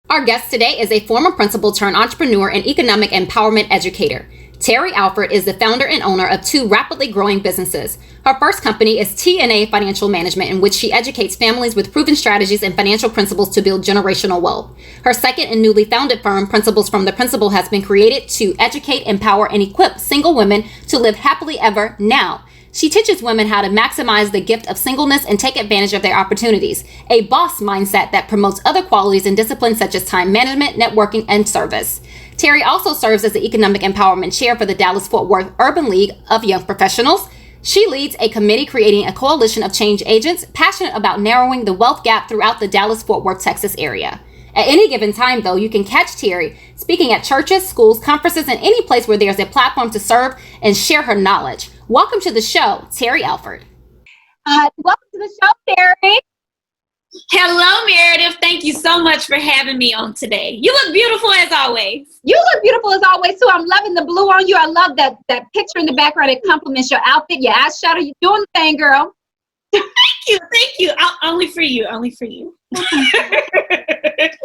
Our guest today is a former principal turned entrepreneur and economic empowerment educator. Terri Alford is the founder and owner of two rapidly growing businesses. Her first company is TNA Financial Management, in which she educates families with proven strategies and financial principles to build generational wealth. Her second and newly founded firm, Principles from the Principal, has been created to educate, empower, and equip single women to live happily ever now. She teaches women how to maximize the gift of singleness and take advantage of their opportunities, a boss mindset that promotes other qualities and disciplines such as time management, networking, and service. Terri also serves as the Economic Empowerment Chair for the Dallas-Fort Worth Urban League of Young Professionals. She leads a committee creating a coalition of change agents passionate about narrowing the wealth gap throughout the Dallas-Fort Worth, Texas area. At any given time, though, you can catch Terri speaking at churches, schools, conferences, and any place where there's a platform to serve and share her knowledge. Welcome to the show, Terri Alford. Welcome to the show, Terri. Hello, Meredith. Thank you so much for having me on today. You look beautiful as always. You look beautiful as always, too. I'm loving the blue on you. I love that picture in the background. It complements your outfit, your eyeshadow. You're doing the thing, girl. Thank you. Only for you.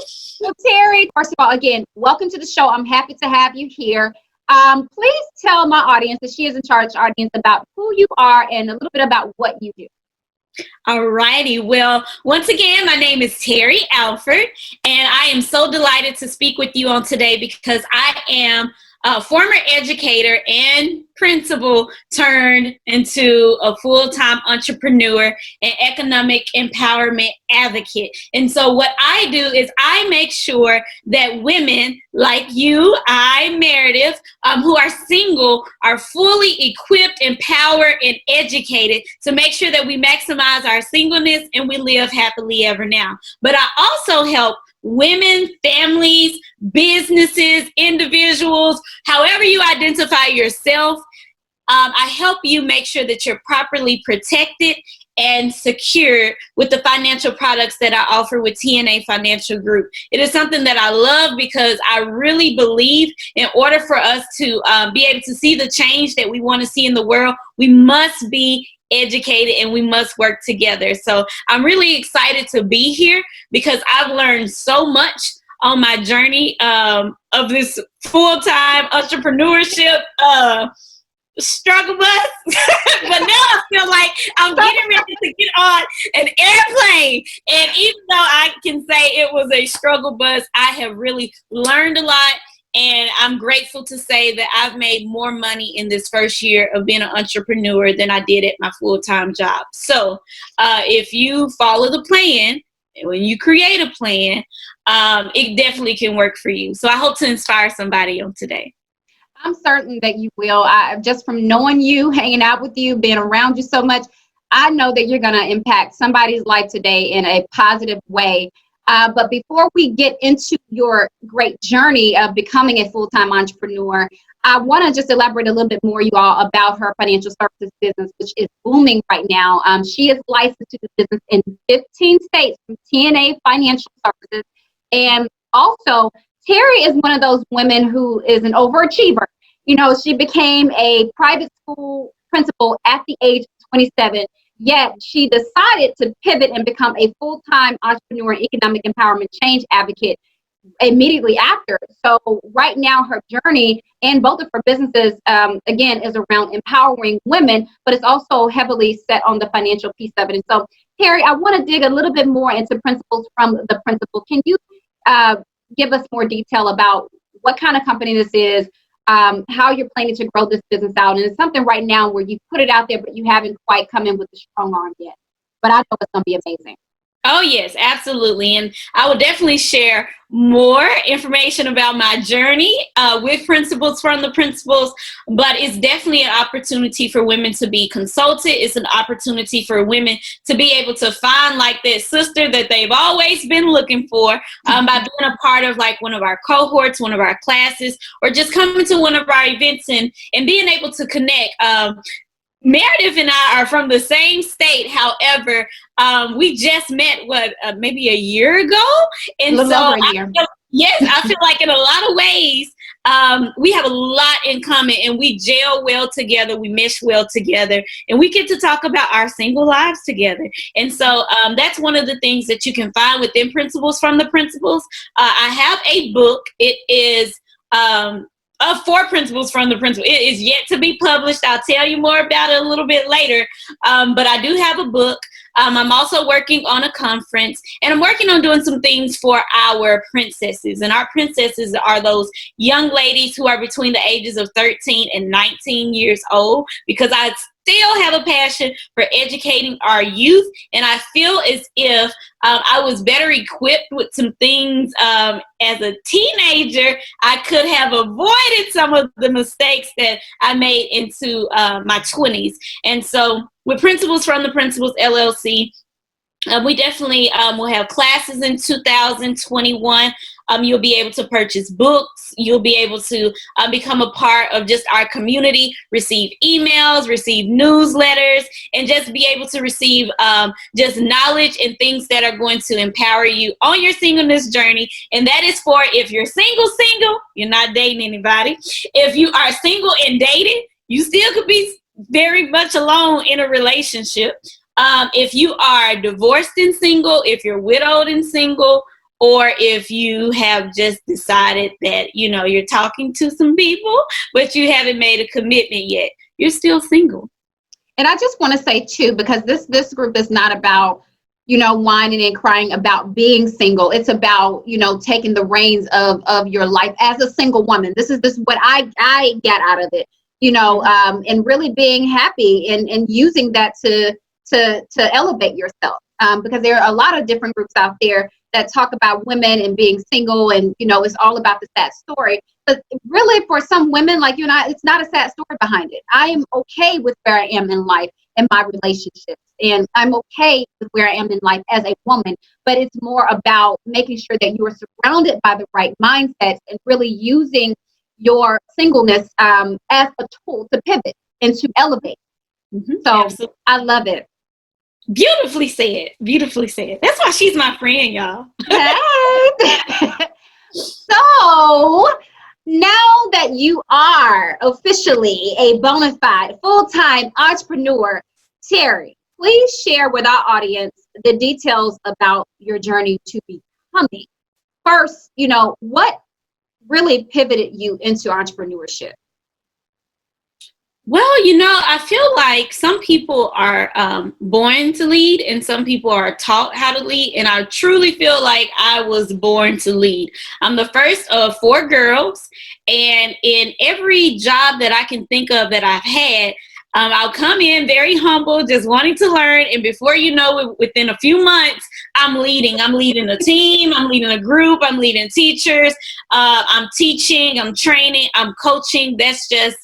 So, Terri, first of all, again, welcome to the show. I'm happy to have you here. Please tell my audience, the She Is InCharge audience, about who you are and a little bit about what you do. All righty. Well, once again, my name is Terri Alford, and I am so delighted to speak with you on today because I am a former educator and principal turned into a full-time entrepreneur and economic empowerment advocate. And so what I do is I make sure that women like you, Meredith, who are single, are fully equipped, empowered, and educated to make sure that we maximize our singleness and we live happily ever now. But I also help women, families, businesses, individuals, however you identify yourself. I help you make sure that you're properly protected and secure with the financial products that I offer with TNA Financial Group. It is something that I love because I really believe in order for us to be able to see the change that we want to see in the world, we must be educated and we must work together. So I'm really excited to be here because I've learned so much on my journey of this full-time entrepreneurship struggle bus. But now I feel like I'm getting ready to get on an airplane. And even though I can say it was a struggle bus, I have really learned a lot. And I'm grateful to say that I've made more money in this first year of being an entrepreneur than I did at my full-time job. So if you follow the plan, when you create a plan, it definitely can work for you. So I hope to inspire somebody on today. I'm certain that you will. Just from knowing you, hanging out with you, being around you so much, I know that you're going to impact somebody's life today in a positive way. But before we get into your great journey of becoming a full-time entrepreneur, I want to just elaborate a little bit more, you all, about her financial services business, which is booming right now. She is licensed to do business in 15 states from TNA Financial Services. And also, Terri is one of those women who is an overachiever. You know, she became a private school principal at the age of 27. Yet she decided to pivot and become a full-time entrepreneur and economic empowerment change advocate immediately after. So right now her journey and both of her businesses, again, is around empowering women, but it's also heavily set on the financial piece of it. And so, Terri, I want to dig a little bit more into Principles from the Principal. Can you give us more detail about what kind of company this is, how you're planning to grow this business out? And it's something right now where you put it out there, but you haven't quite come in with a strong arm yet. But I know it's going to be amazing. Oh, yes, absolutely. And I will definitely share more information about my journey with Principles from the Principals. But it's definitely an opportunity for women to be consulted. It's an opportunity for women to be able to find like that sister that they've always been looking for by being a part of like one of our cohorts, one of our classes, or just coming to one of our events and being able to connect. Meredith and I are from the same state. However, we just met, maybe a year ago? And so, yes, I feel like in a lot of ways, we have a lot in common, and we gel well together. We mesh well together, and we get to talk about our single lives together. And so that's one of the things that you can find within Principles from the Principles. I have a book. It is 4 principles from the principle. It is yet to be published. I'll tell you more about it a little bit later. But I do have a book. I'm also working on a conference, and I'm working on doing some things for our princesses. And our princesses are those young ladies who are between the ages of 13 and 19 years old, because I still have a passion for educating our youth. And I feel as if I was better equipped with some things as a teenager. I could have avoided some of the mistakes that I made into my 20s. And so with Principles from the Principles LLC, we definitely will have classes in 2021. You'll be able to purchase books. You'll be able to become a part of just our community, receive emails, receive newsletters, and just be able to receive just knowledge and things that are going to empower you on your singleness journey. And that is for if you're single, you're not dating anybody. If you are single and dating, you still could be very much alone in a relationship. If you are divorced and single, if you're widowed and single, or if you have just decided that, you know, you're talking to some people, but you haven't made a commitment yet, you're still single. And I just want to say too, because this group is not about, you know, whining and crying about being single. It's about, you know, taking the reins of your life as a single woman. This is what I get out of it, you know, and really being happy and using that to elevate yourself. Because there are a lot of different groups out there that talk about women and being single, and, you know, it's all about the sad story. But really, for some women like you and I, it's not a sad story behind it. I am okay with where I am in life and my relationships, and I'm okay with where I am in life as a woman. But it's more about making sure that you are surrounded by the right mindsets and really using your singleness as a tool to pivot and to elevate. So absolutely. I love it. Beautifully said. Beautifully said. That's why she's my friend, y'all. So now that you are officially a bona fide full-time entrepreneur, Terri, please share with our audience the details about your journey to becoming. First, you know, what really pivoted you into entrepreneurship? Well, you know, I feel like some people are born to lead and some people are taught how to lead. And I truly feel like I was born to lead. I'm the first of 4 girls. And in every job that I can think of that I've had, I'll come in very humble, just wanting to learn. And before you know it, within a few months, I'm leading. I'm leading a team. I'm leading a group. I'm leading teachers. I'm teaching. I'm training. I'm coaching. That's just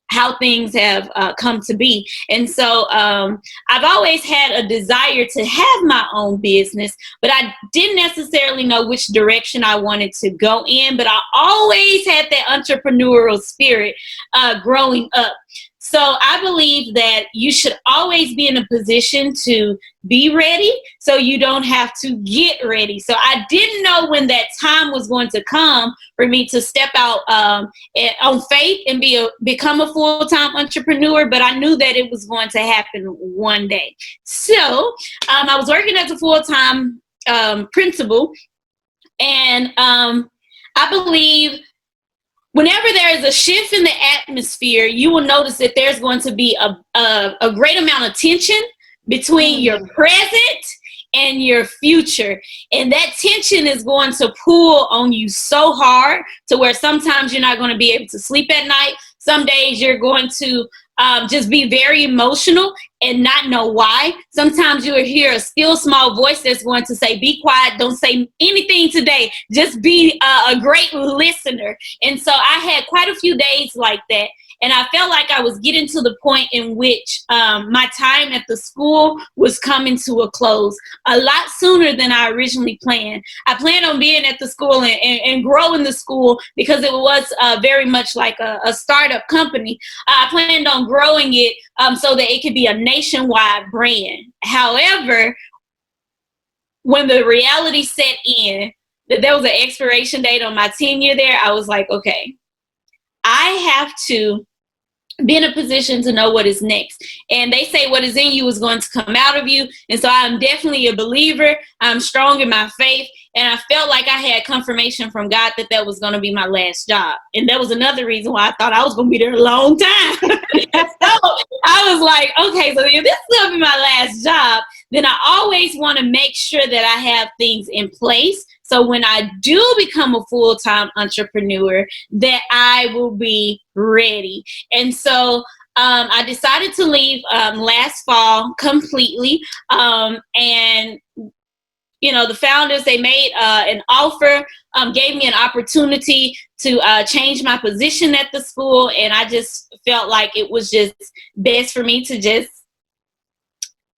how things have come to be. And so I've always had a desire to have my own business, but I didn't necessarily know which direction I wanted to go in. But I always had that entrepreneurial spirit growing up. So I believe that you should always be in a position to be ready so you don't have to get ready. So I didn't know when that time was going to come for me to step out on faith and become a full-time entrepreneur, but I knew that it was going to happen one day. So I was working as a full-time principal, and I believe whenever there is a shift in the atmosphere, you will notice that there's going to be a great amount of tension between your present and your future. And that tension is going to pull on you so hard to where sometimes you're not going to be able to sleep at night. Some days you're going to just be very emotional and not know why. Sometimes you'll hear a still small voice that's going to say, be quiet, don't say anything today, just be a great listener. And so I had quite a few days like that. And I felt like I was getting to the point in which my time at the school was coming to a close a lot sooner than I originally planned. I planned on being at the school and growing the school because it was very much like a startup company. I planned on growing it so that it could be a nationwide brand. However, when the reality set in that there was an expiration date on my tenure there, I was like, okay, I have to be in a position to know what is next. And they say what is in you is going to come out of you. And so I'm definitely a believer. I'm strong in my faith. And I felt like I had confirmation from God that that was going to be my last job. And that was another reason why I thought I was going to be there a long time. So I was like, okay, so if this is going to be my last job, then I always want to make sure that I have things in place. So when I do become a full-time entrepreneur, that I will be ready. And so I decided to leave last fall completely. And the founders, they made an offer, gave me an opportunity to change my position at the school. And I just felt like it was just best for me to just,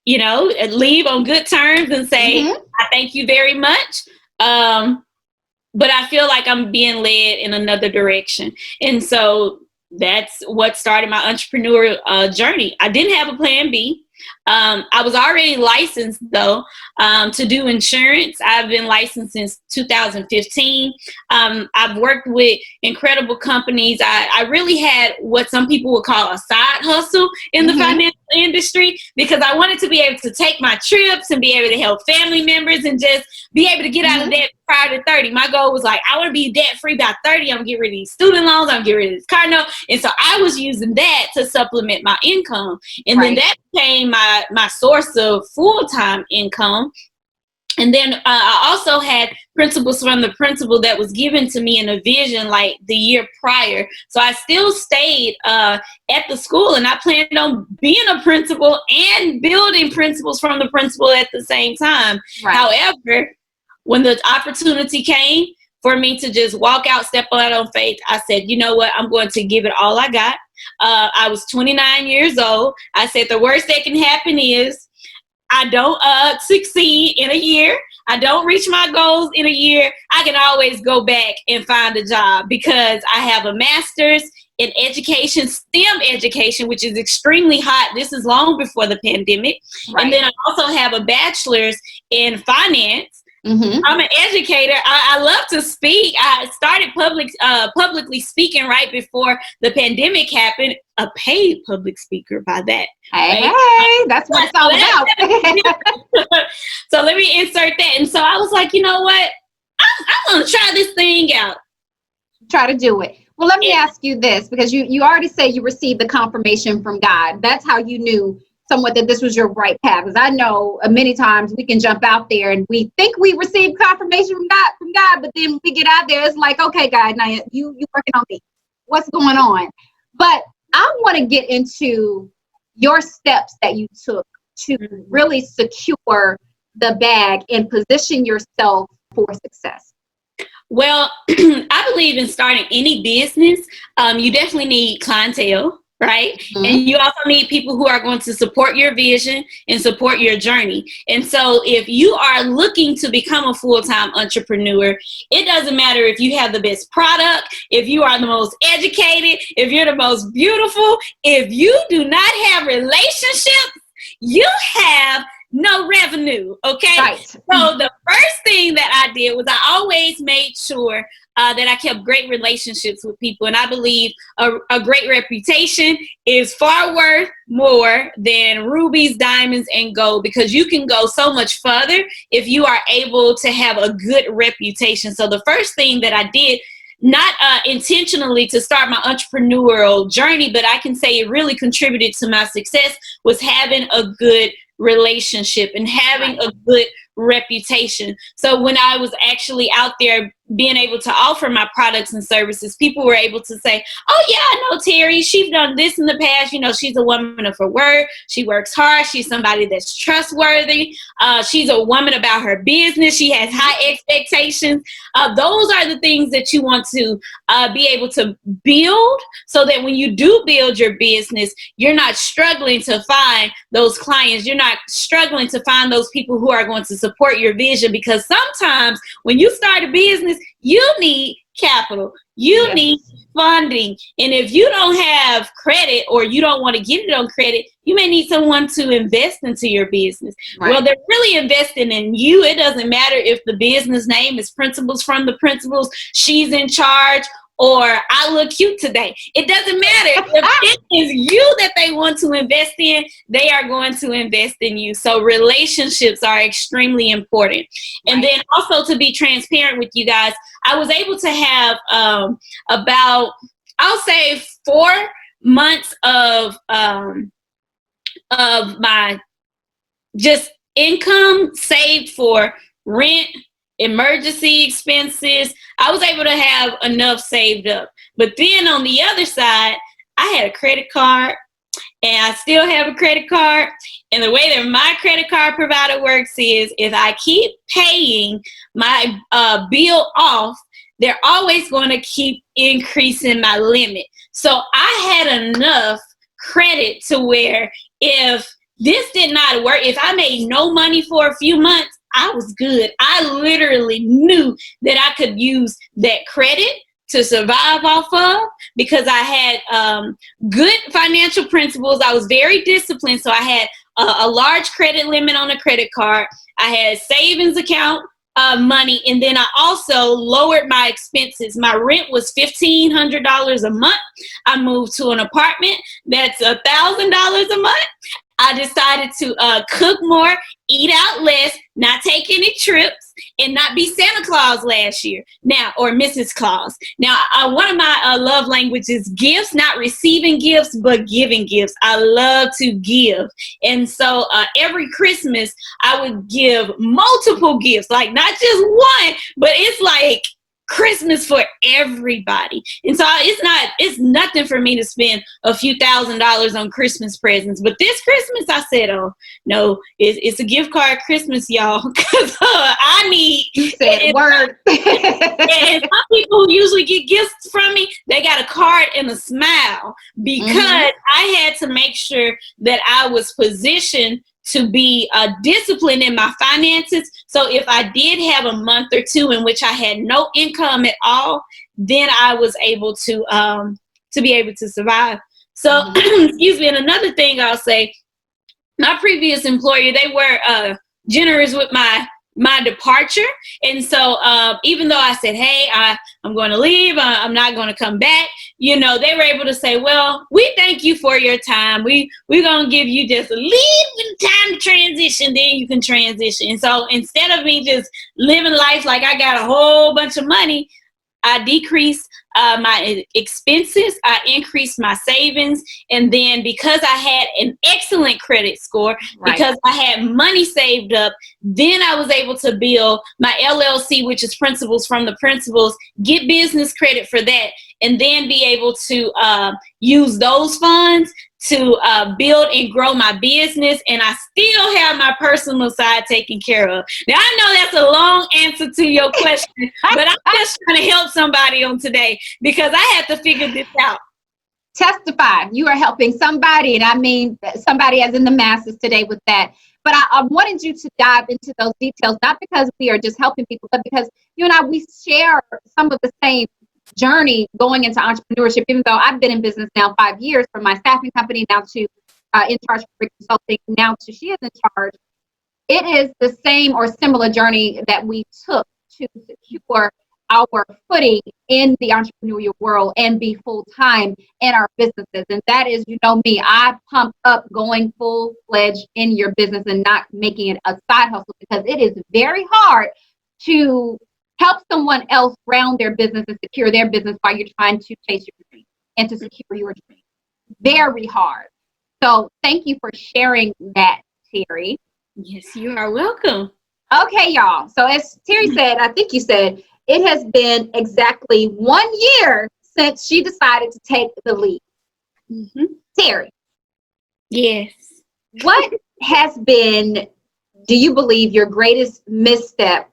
leave on good terms and say, I thank you very much. But I feel like I'm being led in another direction. And so that's what started my entrepreneurial journey. I didn't have a plan B. I was already licensed, though, to do insurance. I've been licensed since 2015. I've worked with incredible companies. I really had what some people would call a side hustle in the financial industry, because I wanted to be able to take my trips and be able to help family members and just be able to get out of debt prior to 30. My goal was like, I want to be debt free by 30. I'm gonna get rid of these student loans. I'm gonna get rid of this car note. And so I was using that to supplement my income. And then that became my source of full-time income. And then I also had principles from the principal that was given to me in a vision like the year prior. So I still stayed at the school, and I planned on being a principal and building principles from the principal at the same time. However, when the opportunity came for me to just walk out, step out on faith, I said, you know what? I'm going to give it all I got. I was 29 years old. I said, the worst that can happen is I don't succeed in a year. I don't reach my goals in a year. I can always go back and find a job, because I have a master's in education, STEM education, which is extremely hot. This is long before the pandemic. And then I also have a bachelor's in finance. I'm an educator. I love to speak. I started publicly speaking right before the pandemic happened. A paid public speaker by that. Hey, that's what it's all about. So let me insert that. And so I was like, you know what? I'm going to try this thing out. Try to do it. Well, let me ask you this, because you already say you received the confirmation from God. That's how you knew somewhat that this was your right path. Because I know many times we can jump out there and we think we received confirmation from God, but then we get out there, it's like, okay, God, now you working on me. What's going on? But I want to get into your steps that you took to really secure the bag and position yourself for success. Well, I believe in starting any business. You definitely need clientele, right? And you also need people who are going to support your vision and support your journey. And so if you are looking to become a full-time entrepreneur, it doesn't matter if you have the best product, if you are the most educated, if you're the most beautiful, if you do not have relationships, you have no revenue, okay? So the first thing that I did was I always made sure that I kept great relationships with people. And I believe a great reputation is far worth more than rubies, diamonds, and gold, because you can go so much further if you are able to have a good reputation. So the first thing that I did, not intentionally to start my entrepreneurial journey, but I can say it really contributed to my success, was having a good relationship and having a good reputation. So when I was actually out there being able to offer my products and services, people were able to say, oh yeah, I know Terri, she's done this in the past. She's a woman of her word. She works hard. She's somebody that's trustworthy. She's a woman about her business. She has high expectations. Those are the things that you want to be able to build, so that when you do build your business, you're not struggling to find those clients. You're not struggling to find those people who are going to support your vision, because sometimes when you start a business, you need capital, you need funding. And if you don't have credit, or you don't want to get it on credit, you may need someone to invest into your business. Well, they're really investing in you. It doesn't matter if the business name is Principles from the Principals, She's in Charge, or I look cute today. It doesn't matter. If it is you that they want to invest in, they are going to invest in you. So relationships are extremely important. And then also, to be transparent with you guys, I was able to have about, I'll say, 4 months of my just income saved for rent, emergency expenses. I was able to have enough saved up. But then on the other side, I had a credit card, and I still have a credit card. And the way that my credit card provider works is if I keep paying my bill off, they're always going to keep increasing my limit. So I had enough credit to where if this did not work, if I made no money for a few months, I was good. I literally knew that I could use that credit to survive off of, because I had good financial principles. I was very disciplined. So I had a large credit limit on a credit card. I had savings account money. And then I also lowered my expenses. My rent was $1,500 a month. I moved to an apartment that's $1,000 a month. I decided to cook more, eat out less, not take any trips, and not be Santa Claus last year now, or Mrs. Claus. Now, one of my love languages, gifts, not receiving gifts, but giving gifts. I love to give. And so every Christmas, I would give multiple gifts, like not just one, but it's like Christmas for everybody. And so it's nothing for me to spend a few $1,000s on Christmas presents. But this Christmas, I said, oh, no, it's a gift card Christmas, y'all, because I need. You said word. And some people who usually get gifts from me, they got a card and a smile, because I had to make sure that I was positioned to be disciplined in my finances. So if I did have a month or two in which I had no income at all, then I was able to be able to survive. So, excuse me. And another thing I'll say, my previous employer, they were generous with my departure. And so even though I said, hey, I'm going to leave, I'm not going to come back, you know, they were able to say, well, we thank you for your time. We're going to give you just a little time to transition, then you can transition. And so instead of me just living life like I got a whole bunch of money, I decreased my expenses, I increased my savings, and then because I had an excellent credit score, because I had money saved up, then I was able to build my LLC, which is Principles from the Principles, get business credit for that, and then be able to use those funds to build and grow my business, and I still have my personal side taken care of. Now, I know that's a long answer to your question, but I'm just trying to help somebody on today because I had to figure this out. Testify. You are helping somebody, and I mean somebody as in the masses today with that. But I wanted you to dive into those details, not because we are just helping people, but because you and I, we share some of the same journey going into entrepreneurship, even though I've been in business now 5 years, from my staffing company now to InCharge Consulting, now to She Is InCharge. It is the same or similar journey that we took to secure our footing in the entrepreneurial world and be full-time in our businesses. And that is, you know me, I pump up going full-fledged in your business and not making it a side hustle, because it is very hard to help someone else ground their business and secure their business while you're trying to chase your dream and to secure your dream. Very hard. So thank you for sharing that, Terri. Yes, you are welcome. Okay, y'all. So as Terri said, I think you said, it has been exactly 1 year since she decided to take the lead. Terri. Yes. What has been, do you believe, your greatest misstep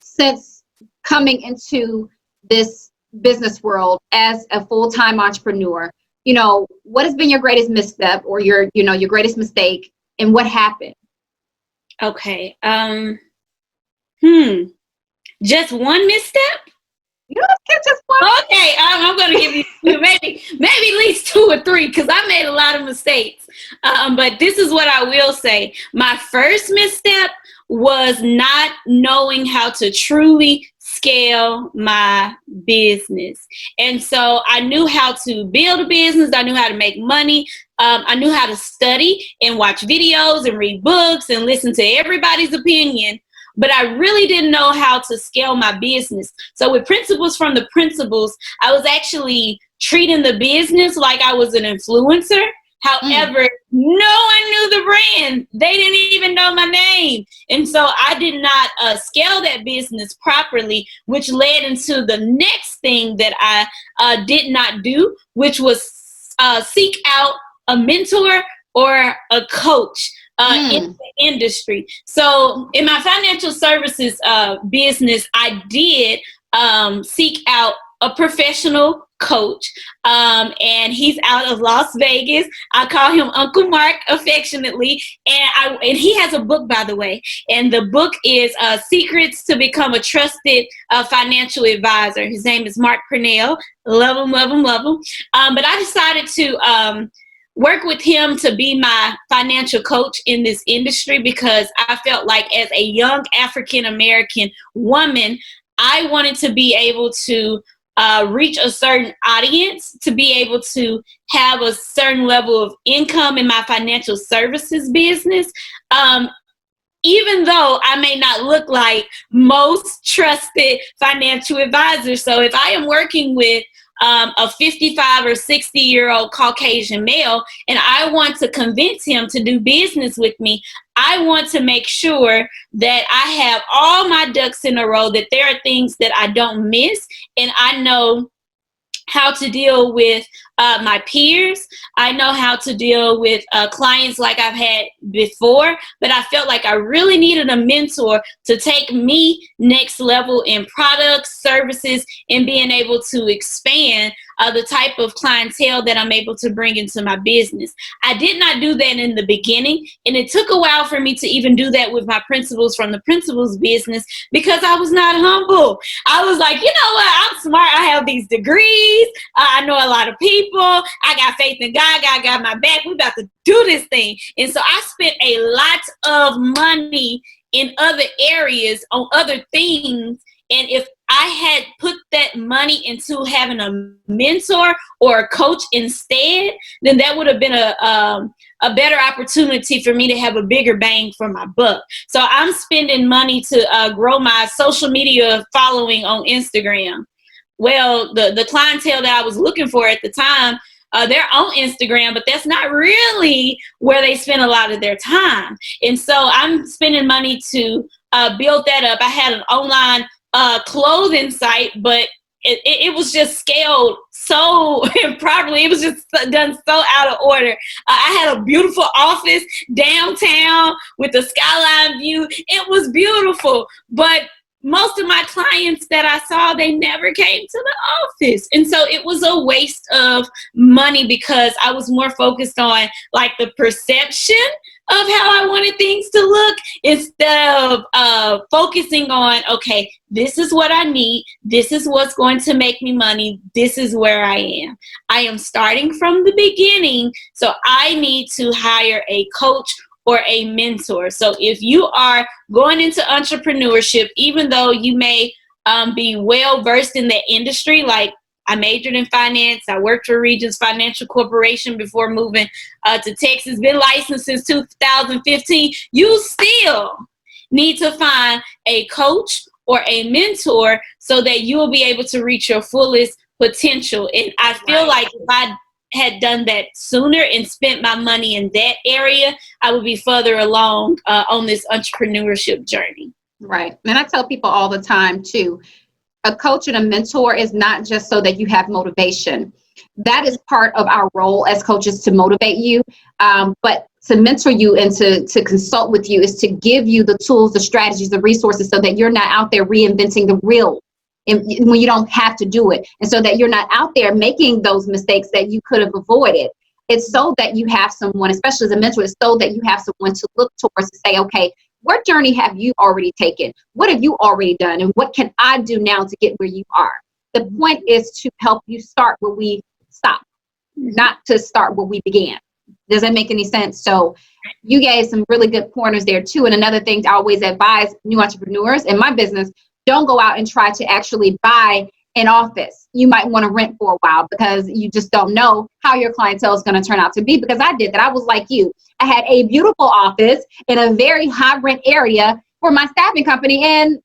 since coming into this business world as a full-time entrepreneur? You know, what has been your greatest misstep, or your greatest mistake, and what happened? Okay. Just one misstep? You don't get just one. Okay, I'm going to give you maybe at least 2 or 3, because I made a lot of mistakes. But this is what I will say. My first misstep was not knowing how to truly scale my business. And so I knew how to build a business. I knew how to make money. I knew how to study and watch videos and read books and listen to everybody's opinion. But I really didn't know how to scale my business. So with Principles from the Principles, I was actually treating the business like I was an influencer. However, no one knew the brand. They didn't even know my name. And so I did not scale that business properly, which led into the next thing that I did not do, which was seek out a mentor or a coach in the industry. So in my financial services business, I did seek out a professional coach, and he's out of Las Vegas. I call him Uncle Mark affectionately, and he has a book, by the way, and the book is Secrets to Become a Trusted Financial Advisor. His name is Mark Purnell. Love him, love him, love him. But I decided to work with him to be my financial coach in this industry because I felt like as a young African American woman, I wanted to be able to reach a certain audience, to be able to have a certain level of income in my financial services business, even though I may not look like most trusted financial advisors. So if I am working with a 55 or 60-year-old Caucasian male, and I want to convince him to do business with me, I want to make sure that I have all my ducks in a row, that there are things that I don't miss, and I know how to deal with my peers. I know how to deal with clients like I've had before, but I felt like I really needed a mentor to take me next level in products, services, and being able to expand the type of clientele that I'm able to bring into my business. I did not do that in the beginning, and it took a while for me to even do that with my Principles from the Principles business because I was not humble. I was like, you know what? I'm smart. I have these degrees. I know a lot of people. I got faith in God. God got my back. We about to do this thing. And so I spent a lot of money in other areas on other things. And if I had put that money into having a mentor or a coach instead, then that would have been a better opportunity for me to have a bigger bang for my buck. So I'm spending money to grow my social media following on Instagram. Well, the clientele that I was looking for at the time, they're on Instagram, but that's not really where they spend a lot of their time. And so I'm spending money to build that up. I had an online clothing site, but it was just scaled so improperly. It was just done so out of order. I had a beautiful office downtown with a skyline view. It was beautiful, but most of my clients that I saw, they never came to the office. And so it was a waste of money because I was more focused on like the perception of how I wanted things to look instead of focusing on, okay, this is what I need. This is what's going to make me money. This is where I am. I am starting from the beginning. So I need to hire a coach or a mentor. So if you are going into entrepreneurship, even though you may be well versed in the industry, like I majored in finance, I worked for Regions Financial Corporation before moving to Texas, been licensed since 2015, you still need to find a coach or a mentor so that you will be able to reach your fullest potential. And I feel like if I had done that sooner and spent my money in that area, I would be further along on this entrepreneurship journey. Right. And I tell people all the time too, a coach and a mentor is not just so that you have motivation. That is part of our role as coaches to motivate you. But to mentor you and to consult with you is to give you the tools, the strategies, the resources so that you're not out there reinventing the wheel when you don't have to do it. And so that you're not out there making those mistakes that you could have avoided. It's so that you have someone, especially as a mentor, it's so that you have someone to look towards to say, okay, what journey have you already taken? What have you already done? And what can I do now to get where you are? The point is to help you start where we stopped, not to start where we began. Does that make any sense? So you gave some really good pointers there too. And another thing I always advise new entrepreneurs in my business, don't go out and try to actually buy an office, you might want to rent for a while because you just don't know how your clientele is going to turn out to be. Because I did that. I was like you. I had a beautiful office in a very high rent area for my staffing company, and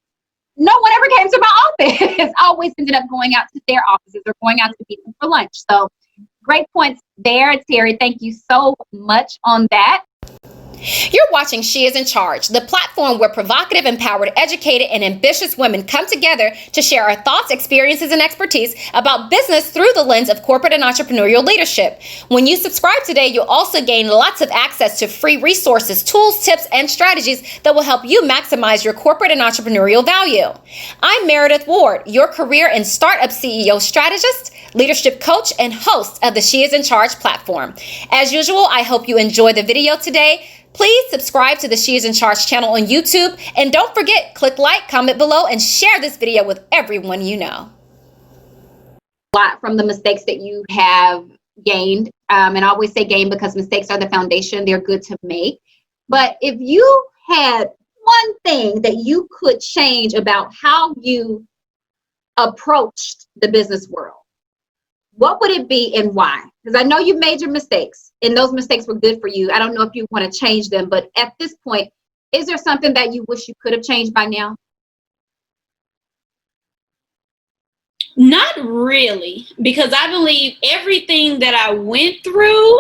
no one ever came to my office. I always ended up going out to their offices or going out to meet them for lunch. So great points there, Terri. Thank you so much on that. You're watching She Is InCharge, the platform where provocative, empowered, educated, and ambitious women come together to share our thoughts, experiences, and expertise about business through the lens of corporate and entrepreneurial leadership. When you subscribe today, you'll also gain lots of access to free resources, tools, tips, and strategies that will help you maximize your corporate and entrepreneurial value. I'm Meredith Ward, your career and startup CEO strategist, leadership coach, and host of the She Is InCharge platform. As usual, I hope you enjoy the video today. Please subscribe to the She Is InCharge channel on YouTube. And don't forget, click like, comment below, and share this video with everyone you know. A lot from the mistakes that you have gained. And I always say gain because mistakes are the foundation. They're good to make. But if you had one thing that you could change about how you approached the business world, what would it be and why? Because I know you've made your mistakes and those mistakes were good for you. I don't know if you want to change them, but at this point, is there something that you wish you could have changed by now? Not really, because I believe everything that I went through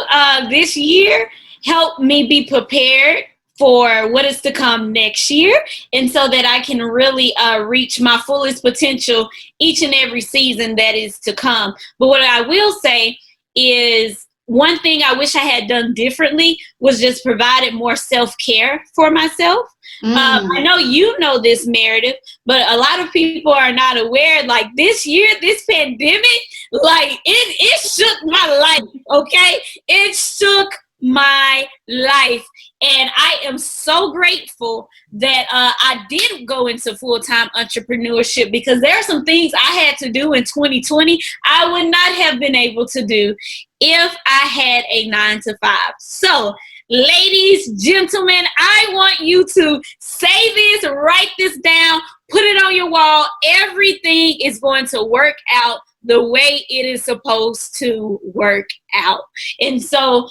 this year helped me be prepared for what is to come next year, and so that I can really reach my fullest potential each and every season that is to come. But what I will say is, one thing I wish I had done differently was just provided more self-care for myself. I know you know this, Meredith, but a lot of people are not aware. Like this year, this pandemic, like it shook my life, okay? It shook my life. And I am so grateful that I did go into full-time entrepreneurship, because there are some things I had to do in 2020 I would not have been able to do if I had a 9-to-5. So, ladies, gentlemen, I want you to say this, write this down, put it on your wall. Everything is going to work out the way it is supposed to work out. And so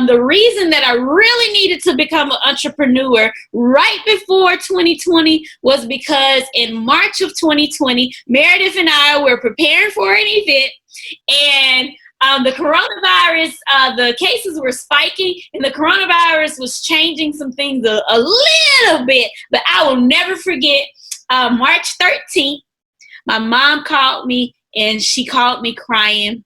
the reason that I really needed to become an entrepreneur right before 2020 was because in March of 2020, Meredith and I were preparing for an event, and the coronavirus, the cases were spiking, and the coronavirus was changing some things a little bit. But I will never forget March 13th, my mom called me, and she called me crying,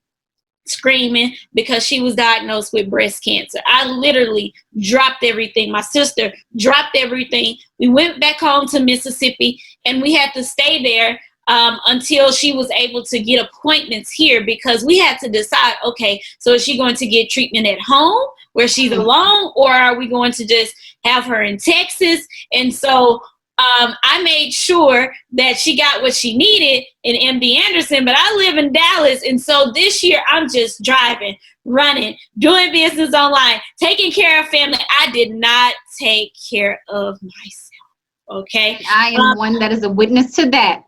screaming, because she was diagnosed with breast cancer. I literally dropped everything. My sister dropped everything. We went back home to Mississippi, and we had to stay there until she was able to get appointments here, because we had to decide, okay, so is she going to get treatment at home where she's alone, or are we going to just have her in Texas? And so I made sure that she got what she needed in MD Anderson, but I live in Dallas. And so this year I'm just driving, running, doing business online, taking care of family. I did not take care of myself. Okay. I am one that is a witness to that.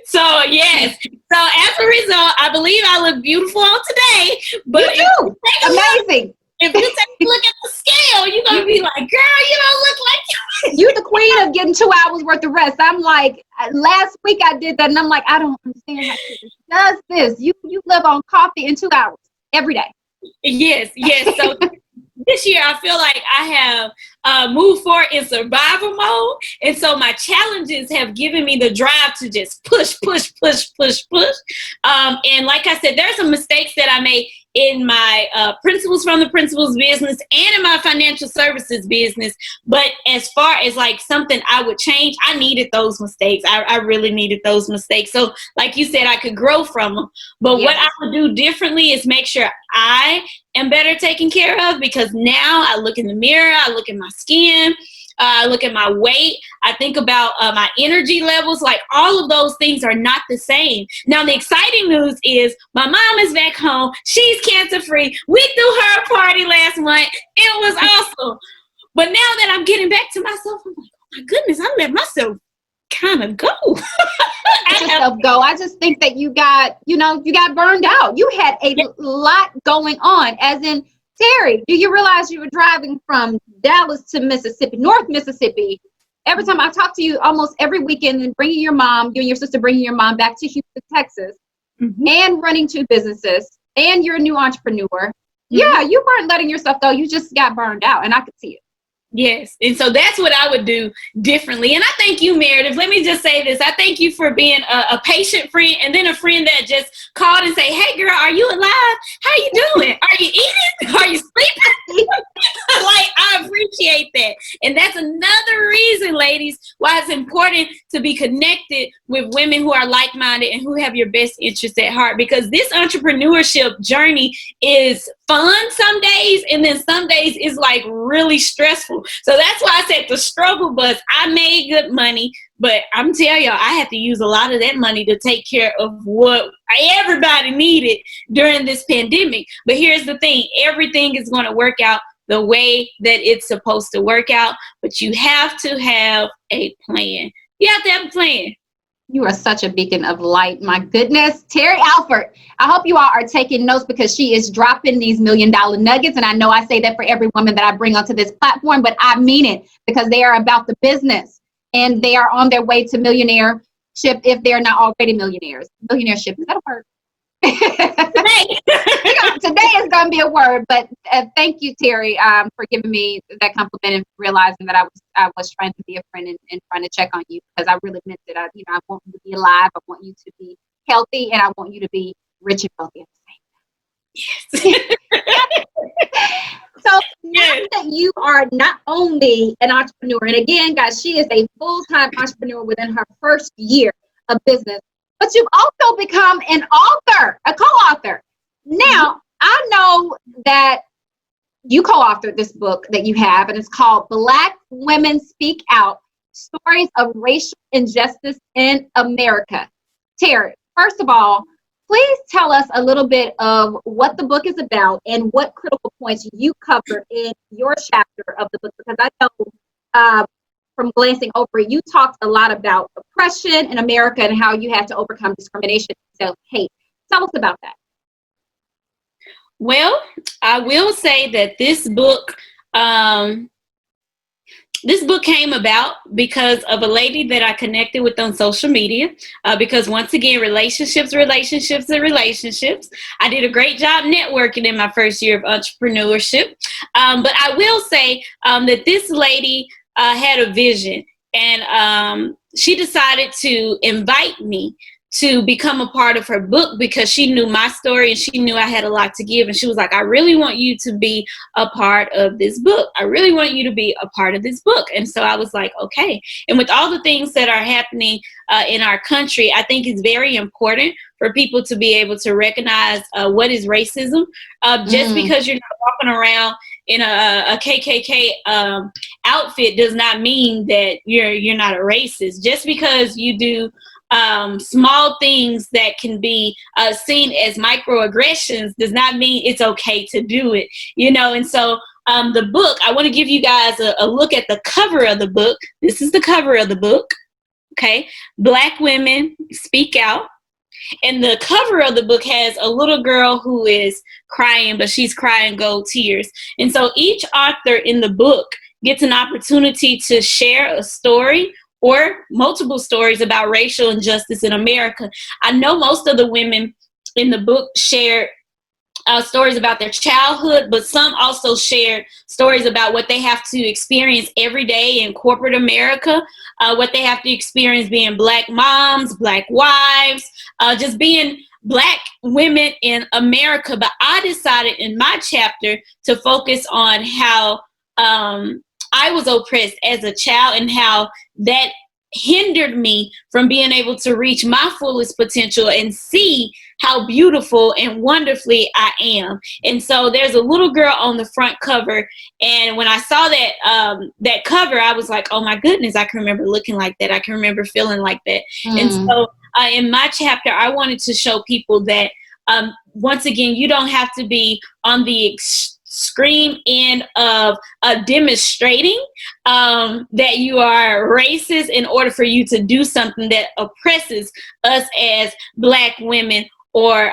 So yes. So as a result, I believe I look beautiful on today. But you do. Amazing. If you take a look at the scale, you're going to be like, girl, you don't look like you're the queen of getting 2 hours worth of rest. I'm like, last week I did that, and I'm like, I don't understand how she does this. You live on coffee in 2 hours every day. Yes. So this year I feel like I have moved forward in survival mode. And so my challenges have given me the drive to just push. And like I said, there's some mistakes that I made in my principles from the principles business and in my financial services business. But as far as like something I would change, I needed those mistakes. I really needed those mistakes. So like you said, I could grow from them. But what I would do differently is make sure I am better taken care of, because now I look in the mirror, I look at my skin, I look at my weight, I think about my energy levels. Like all of those things are not the same. Now the exciting news is my mom is back home. She's cancer free. We threw her a party last month. It was awesome. But now that I'm getting back to myself, I'm like, oh my goodness, I let myself kind of go. Let yourself go. I just think that you got burned out. You had a lot going on, as in, Terri, do you realize you were driving from Dallas to Mississippi, North Mississippi? Every time I talk to you, almost every weekend, and bringing your mom, you and your sister bringing your mom back to Houston, Texas, and running 2 businesses, and you're a new entrepreneur. Yeah, you weren't letting yourself go. You just got burned out, and I could see it. Yes. And so that's what I would do differently. And I thank you, Meredith. Let me just say this. I thank you for being a patient friend, and then a friend that just called and say, hey, girl, are you alive? How you doing? Are you eating? Are you sleeping? Like, I appreciate that. And that's another reason, ladies, why it's important to be connected with women who are like-minded and who have your best interests at heart, because this entrepreneurship journey is fun some days, and then some days is like really stressful. So that's why I said the struggle bus. I made good money, but I'm telling y'all, I had to use a lot of that money to take care of what everybody needed during this pandemic. But here's the thing, everything is going to work out the way that it's supposed to work out, but you have to have a plan. You have to have a plan. You are such a beacon of light. My goodness. Terri Alford, I hope you all are taking notes, because she is dropping these $1 million nuggets. And I know I say that for every woman that I bring onto this platform, but I mean it, because they are about the business, and they are on their way to millionaireship if they're not already millionaires. Millionaireship, is that a word? Today is going to be a word, but thank you, Terri, for giving me that compliment and realizing that I was trying to be a friend and trying to check on you, because I really meant it. I want you to be alive. I want you to be healthy, and I want you to be rich and wealthy at the same time. Yes. So now that you are not only an entrepreneur, and again, guys, she is a full-time entrepreneur within her first year of business, but you've also become an author, a co-author. Now, I know that you co-authored this book that you have, and it's called Black Women Speak Out, Stories of Racial Injustice in America. Terri, first of all, please tell us a little bit of what the book is about and what critical points you cover in your chapter of the book, because I know from glancing over it, you talked a lot about oppression in America and how you had to overcome discrimination and self-hate. Tell us about that. Well, I will say that this book came about because of a lady that I connected with on social media, because once again, relationships. I did a great job networking in my first year of entrepreneurship. But I will say that this lady had a vision, and she decided to invite me to become a part of her book, because she knew my story and she knew I had a lot to give. And she was like, I really want you to be a part of this book. I really want you to be a part of this book. And so I was like, okay. And with all the things that are happening in our country, I think it's very important for people to be able to recognize what is racism. Just because you're not walking around in a KKK outfit does not mean that you're not a racist. Just because you do small things that can be seen as microaggressions does not mean it's okay to do it, And so the book, I want to give you guys a look at the cover of the book. This is the cover of the book. Okay. Black Women Speak Out. And the cover of the book has a little girl who is crying, but she's crying gold tears. And so each author in the book gets an opportunity to share a story or multiple stories about racial injustice in America. I know most of the women in the book shared stories about their childhood, but some also shared stories about what they have to experience every day in corporate America, what they have to experience being Black moms, Black wives, just being Black women in America. But I decided in my chapter to focus on how I was oppressed as a child and how that hindered me from being able to reach my fullest potential and see how beautiful and wonderfully I am. And so there's a little girl on the front cover, and when I saw that cover, I was like, oh my goodness, I can remember looking like that. I can remember feeling like that. And so in my chapter, I wanted to show people that once again, you don't have to be on the extreme end of demonstrating that you are racist in order for you to do something that oppresses us as Black women or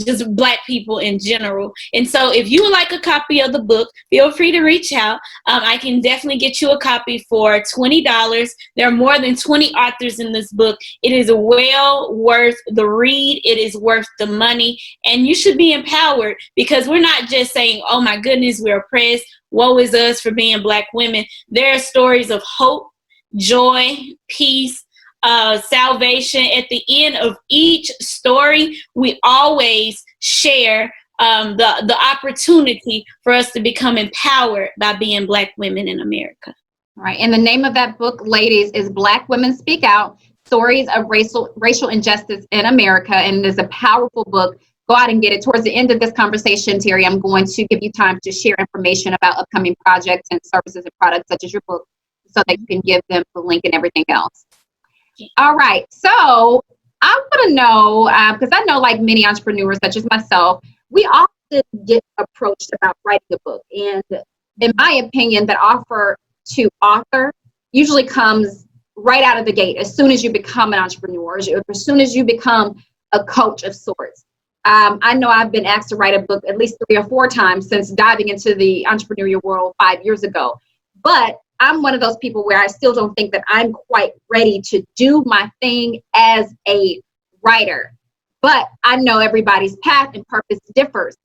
just Black people in general. And so if you would like a copy of the book, feel free to reach out. I can definitely get you a copy for $20. There are more than 20 authors in this book. It is well worth the read. It is worth the money. And you should be empowered, because we're not just saying, oh my goodness, we're oppressed, woe is us for being Black women. There are stories of hope, joy, peace, salvation. At the end of each story, we always share the opportunity for us to become empowered by being Black women in America. Right. And the name of that book, ladies, is Black Women Speak Out, Stories of Racial Injustice in America. And it is a powerful book. Go out and get it. Towards the end of this conversation, Terri, I'm going to give you time to share information about upcoming projects and services and products such as your book, so that you can give them the link and everything else. All right. So I want to know, because I know, like many entrepreneurs, such as myself, we often get approached about writing a book. And in my opinion, that offer to author usually comes right out of the gate as soon as you become an entrepreneur, as soon as you become a coach of sorts. I know I've been asked to write a book at least 3 or 4 times since diving into the entrepreneurial world 5 years ago. But I'm one of those people where I still don't think that I'm quite ready to do my thing as a writer. But I know everybody's path and purpose differs.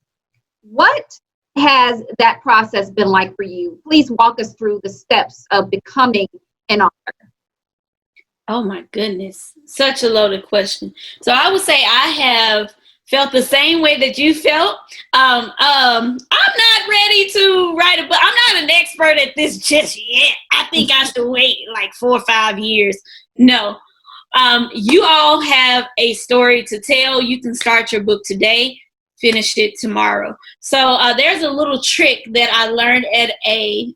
What has that process been like for you? Please walk us through the steps of becoming an author. Oh my goodness, such a loaded question. So I would say I have felt the same way that you felt. I'm not ready to write a book. I'm not an expert at this just yet. I think I should wait like 4 or 5 years. No. You all have a story to tell. You can start your book today, finish it tomorrow. So there's a little trick that I learned at a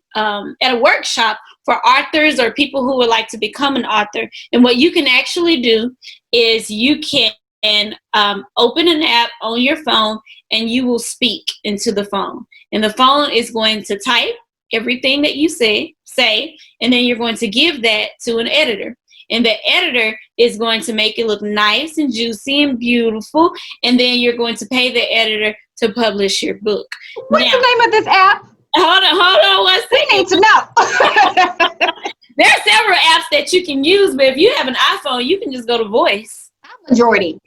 workshop for authors or people who would like to become an author. And what you can actually do is you can open an app on your phone, and you will speak into the phone. And the phone is going to type everything that you say, and then you're going to give that to an editor. And the editor is going to make it look nice and juicy and beautiful. And then you're going to pay the editor to publish your book. What's the name of this app? Hold on 1 second. We need to know. There are several apps that you can use, but if you have an iPhone, you can just go to voice. Majority.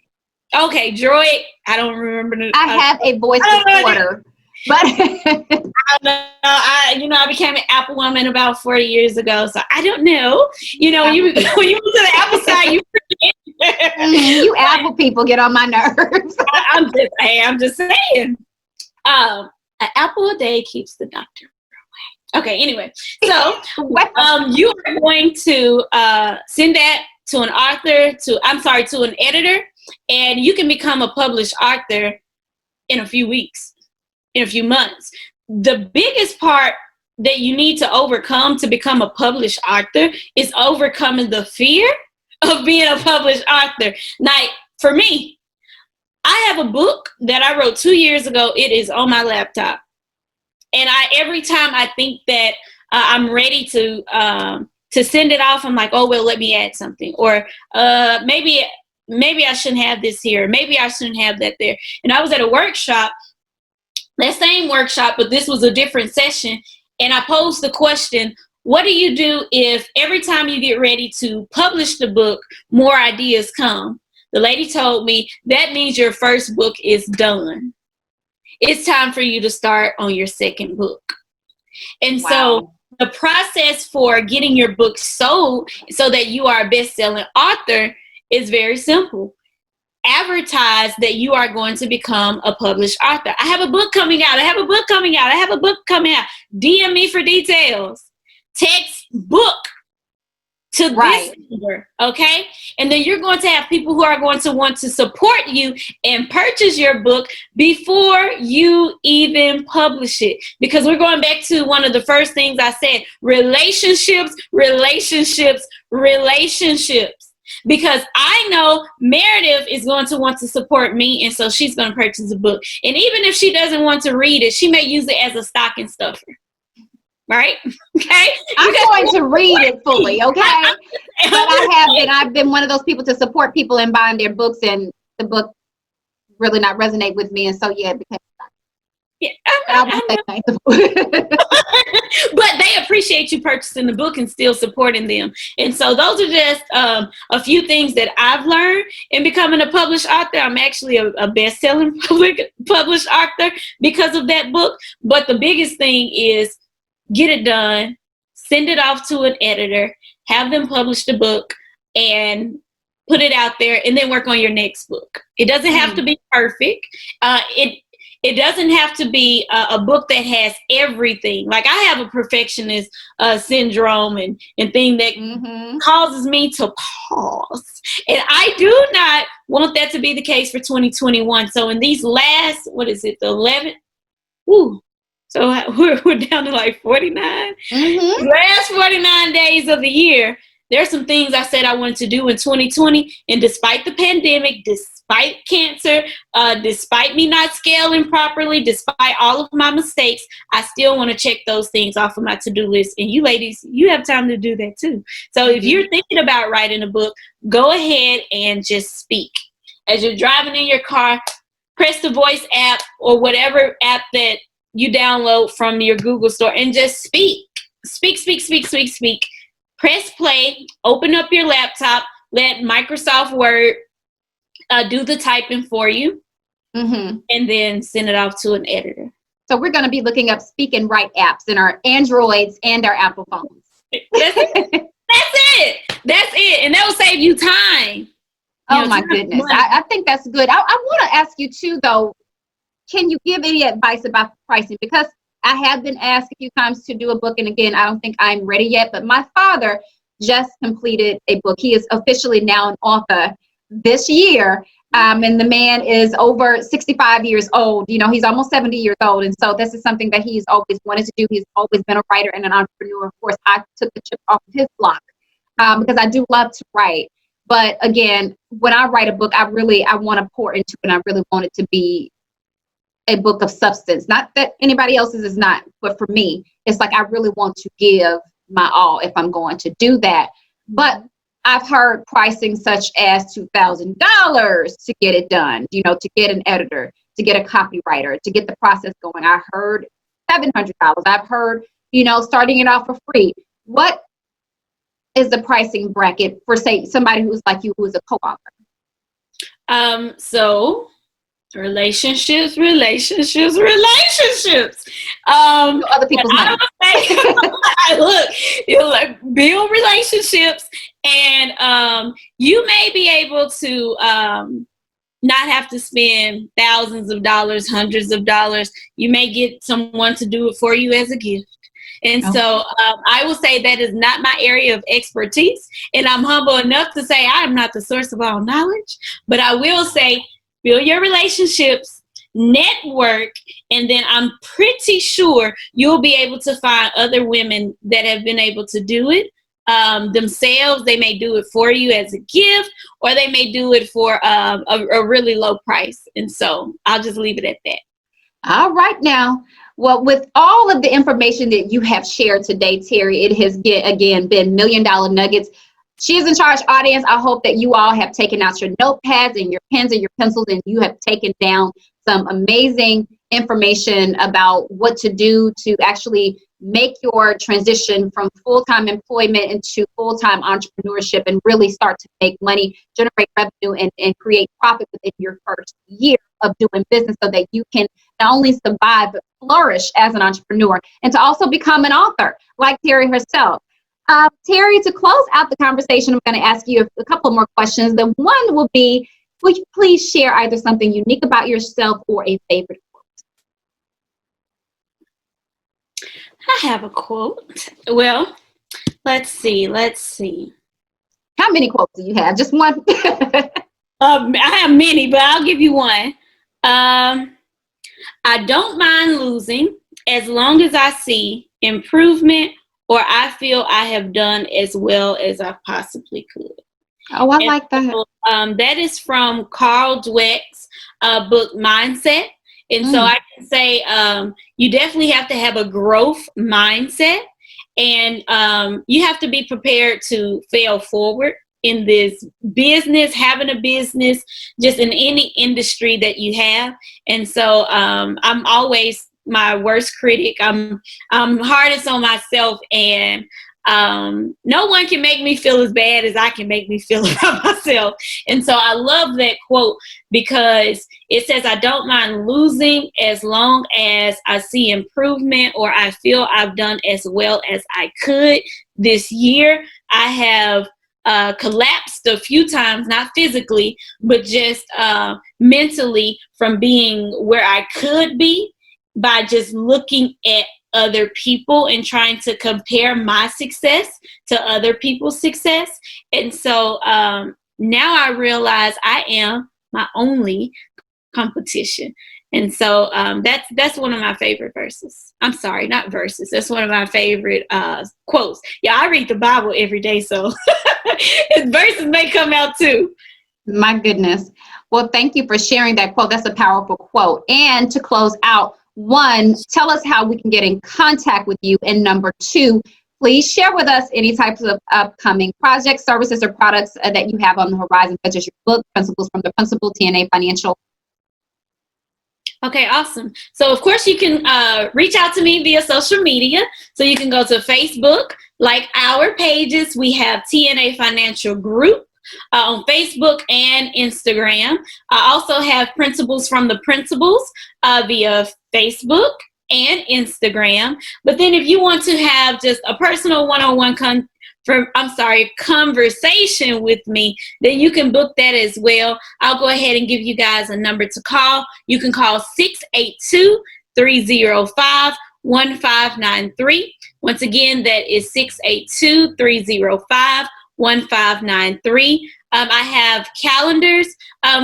Okay, Droid. I don't remember. I have a voice recorder, but I don't know. I became an Apple woman about 40 years ago, so I don't know. You know, when you went to the Apple side, you forget. You Apple people get on my nerves. I'm just saying. An apple a day keeps the doctor away. Okay, anyway, so you are going to send that to an author, to an editor, and you can become a published author in a few weeks, in a few months. The biggest part that you need to overcome to become a published author is overcoming the fear of being a published author. Now, for me, I have a book that I wrote 2 years ago. It is on my laptop. And every time I think that I'm ready to send it off, I'm like, oh, well, let me add something. Or maybe I shouldn't have this here. Maybe I shouldn't have that there. And I was at a workshop, that same workshop, but this was a different session. And I posed the question, what do you do if every time you get ready to publish the book, more ideas come? The lady told me that means your first book is done. It's time for you to start on your second book. And so the process for getting your book sold so that you are a best-selling author is very simple. Advertise that you are going to become a published author. I have a book coming out. I have a book coming out. I have a book coming out. DM me for details. Text book to this number, okay? And then you're going to have people who are going to want to support you and purchase your book before you even publish it. Because we're going back to one of the first things I said, relationships. because I know Meredith is going to want to support me, and so she's going to purchase a book. And even if she doesn't want to read it, she may use it as a stocking stuffer. Right? Okay. I'm going to read it fully. Okay. But I've been one of those people to support people in buying their books, and the book really not resonate with me. And so, yeah, it became. Yeah, but they appreciate you purchasing the book and still supporting them. And so those are just a few things that I've learned in becoming a published author. I'm actually a best-selling published author because of that book. But the biggest thing is get it done, send it off to an editor, have them publish the book, and put it out there, and then work on your next book. It doesn't have to be perfect. It doesn't have to be a book that has everything. Like I have a perfectionist syndrome and thing that causes me to pause. And I do not want that to be the case for 2021. So in these last, what is it, the 11th? Ooh. So we're down to like 49. Last 49 days of the year, there's some things I said I wanted to do in 2020. And despite the pandemic, despite cancer, despite me not scaling properly, despite all of my mistakes, I still want to check those things off of my to-do list. And you ladies, you have time to do that too. So if you're thinking about writing a book, go ahead and just speak. As you're driving in your car, press the voice app or whatever app that you download from your Google store and just speak. Speak. Press play, open up your laptop, let Microsoft Word do the typing for you, and then send it off to an editor. So we're going to be looking up speak and write apps in our Androids and our Apple phones. That's it. And that will save you time. Oh, my goodness. I think that's good. I want to ask you too, though, can you give any advice about pricing? Because I have been asked a few times to do a book, and again, I don't think I'm ready yet, but my father just completed a book. He is officially now an author this year, and the man is over 65 years old. You know, he's almost 70 years old, and so this is something that he's always wanted to do. He's always been a writer and an entrepreneur. Of course, I took the chip off of his block because I do love to write. But again, when I write a book, I want to pour into it, and I really want it to be a book of substance. Not that anybody else's is not, but for me, it's like I really want to give my all if I'm going to do that. But I've heard pricing such as $2,000 to get it done, you know, to get an editor, to get a copywriter, to get the process going. I heard $700. I've heard, you know, starting it off for free. What is the pricing bracket for, say, somebody who's like you, who is a co-author? So relationships. Other people's money. Look, build relationships, and you may be able to not have to spend thousands of dollars, hundreds of dollars. You may get someone to do it for you as a gift. And so I will say that is not my area of expertise, and I'm humble enough to say I am not the source of all knowledge, but I will say build your relationships, network, and then I'm pretty sure you'll be able to find other women that have been able to do it themselves. They may do it for you as a gift, or they may do it for a really low price. And so I'll just leave it at that. All right now. Well, with all of the information that you have shared today, Terri, it has again been $1 Million Nuggets. She is in charge, audience. I hope that you all have taken out your notepads and your pens and your pencils, and you have taken down some amazing information about what to do to actually make your transition from full-time employment into full-time entrepreneurship and really start to make money, generate revenue, and create profit within your first year of doing business, so that you can not only survive but flourish as an entrepreneur, and to also become an author like Terri herself. Terri, to close out the conversation, I'm going to ask you a couple more questions. The one will be, would you please share either something unique about yourself or a favorite quote? I have a quote. Well, let's see. How many quotes do you have? Just one? I have many, but I'll give you one. I don't mind losing as long as I see improvement, or I feel I have done as well as I possibly could. Oh, I And like that. so, that is from Carl Dweck's book Mindset. And so I can say you definitely have to have a growth mindset, and you have to be prepared to fail forward in this business, having a business, just in any industry that you have. And so I'm always my worst critic. I'm hardest on myself, and no one can make me feel as bad as I can make me feel about myself. And so I love that quote because it says, I don't mind losing as long as I see improvement or I feel I've done as well as I could this year. I have collapsed a few times, not physically, but just mentally from being where I could be by just looking at other people and trying to compare my success to other people's success. And so now I realize I am my only competition. And so that's one of my favorite verses. I'm sorry, not verses. That's one of my favorite quotes. Yeah, I read the Bible every day, so verses may come out too. My goodness. Well, thank you for sharing that quote. That's a powerful quote. And to close out, one, tell us how we can get in contact with you. And number two, please share with us any types of upcoming projects, services, or products that you have on the horizon, such as your book, Principles from the Principal, TNA Financial. Okay, awesome. So, of course, you can reach out to me via social media. So you can go to Facebook, like our pages. We have TNA Financial Group on Facebook and Instagram. I also have Principles from the Principals via Facebook and Instagram. But then if you want to have just a personal one-on-one conversation with me, then you can book that as well. I'll go ahead and give you guys a number to call. You can call 682-305-1593. Once again, that is 682-305-1593. I have calendars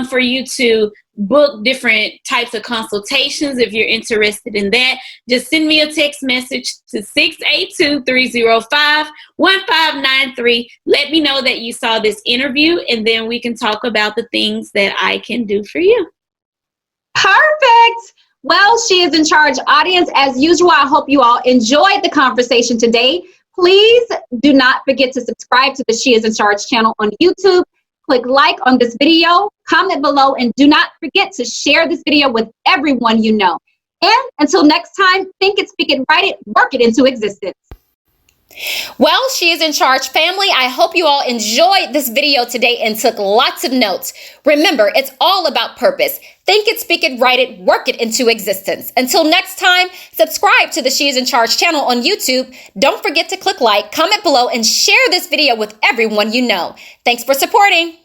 for you to book different types of consultations. If you're interested in that, just send me a text message to 682-305-1593. Let me know that you saw this interview, and then we can talk about the things that I can do for you. Perfect. Well, She Is in Charge audience, as usual, I hope you all enjoyed the conversation today. Please do not forget to subscribe to the She Is in Charge channel on YouTube. Click like on this video, comment below, and do not forget to share this video with everyone you know. And until next time, think it, speak it, write it, work it into existence. Well, She Is in Charge family, I hope you all enjoyed this video today and took lots of notes. Remember, it's all about purpose. Think it, speak it, write it, work it into existence. Until next time, subscribe to the She Is in Charge channel on YouTube. Don't forget to click like, comment below, and share this video with everyone you know. Thanks for supporting.